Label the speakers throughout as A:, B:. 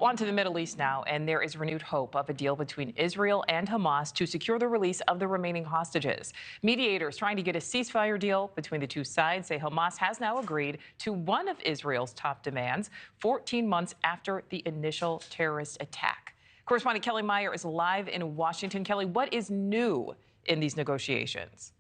A: On to the Middle East now, and there is renewed hope of a deal between Israel and Hamas to secure the release of the remaining hostages. Mediators trying to get a ceasefire deal between the two sides say Hamas has now agreed to one of Israel's top demands 14 months after the initial terrorist attack. Correspondent Kelly Meyer is live in Washington. Kelly, what is new in these negotiations?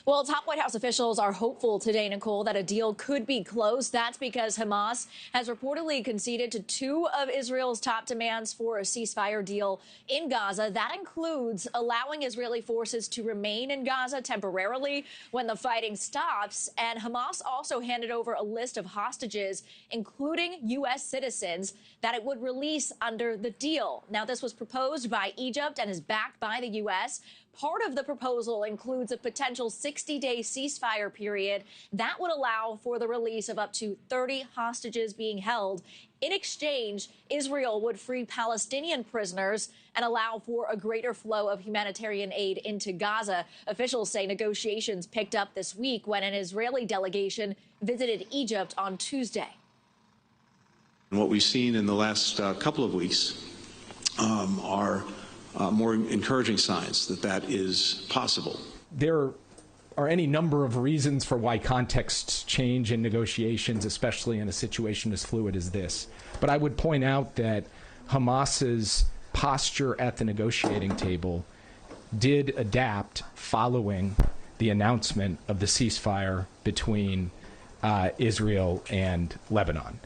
B: Well, top White House officials are hopeful today, Nichole, that a deal could be close. That's because Hamas has reportedly conceded to two of Israel's top demands for a ceasefire deal in Gaza. That includes allowing Israeli forces to remain in Gaza temporarily when the fighting stops. And Hamas also handed over a list of hostages, including U.S. citizens, that it would release under the deal. Now, this was proposed by Egypt and is backed by the U.S. Part of the proposal includes a potential 60-day ceasefire period that would allow for the release of up to 30 hostages being held. In exchange, Israel would free Palestinian prisoners and allow for a greater flow of humanitarian aid into Gaza. Officials say negotiations picked up this week when an Israeli delegation visited Egypt on Tuesday.
C: What we've seen in the last couple of weeks are more encouraging signs that that is possible.
D: There are any number of reasons for why contexts change in negotiations, especially in a situation as fluid as this. But I would point out that Hamas's posture at the negotiating table did adapt following the announcement of the ceasefire between Israel and Lebanon.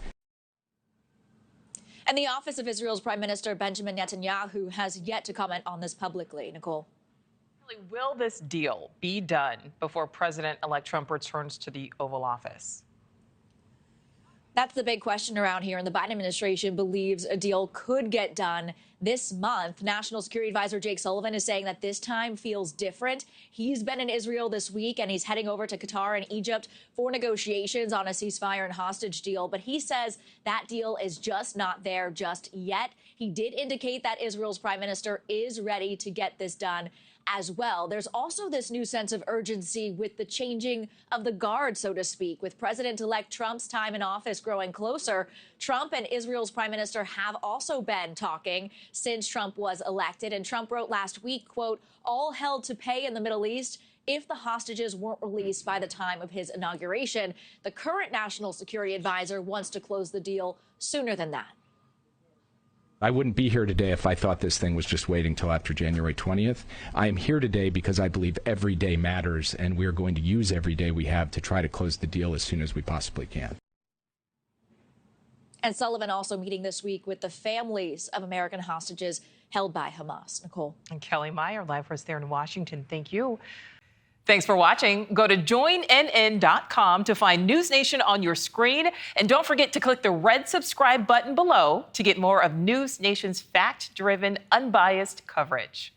B: And the office of Israel's Prime Minister Benjamin Netanyahu has yet to comment on this publicly. Nichole.
A: Will this deal be done before President-elect Trump returns to the Oval Office?
B: That's the big question around here, and the Biden administration believes a deal could get done this month. National Security Advisor Jake Sullivan is saying that this time feels different. He's been in Israel this week, and he's heading over to Qatar and Egypt for negotiations on a ceasefire and hostage deal. But he says that deal is just not there just yet. He did indicate that Israel's prime minister is ready to get this done as well. There's also this new sense of urgency with the changing of the guard, so to speak. With President-elect Trump's time in office growing closer, Trump and Israel's prime minister have also been talking since Trump was elected. And Trump wrote last week, quote, all hell to pay in the Middle East if the hostages weren't released by the time of his inauguration. The current national security advisor wants to close the deal sooner than that.
D: I wouldn't be here today if I thought this thing was just waiting till after January 20th. I am here today because I believe every day matters, and we're going to use every day we have to try to close the deal as soon as we possibly can.
B: And Sullivan also meeting this week with the families of American hostages held by Hamas. Nichole.
A: And Kelly Meyer, live for us there in Washington. Thank you. Thanks for watching. Go to joinnn.com to find NewsNation on your screen. And don't forget to click the red subscribe button below to get more of NewsNation's fact-driven, unbiased coverage.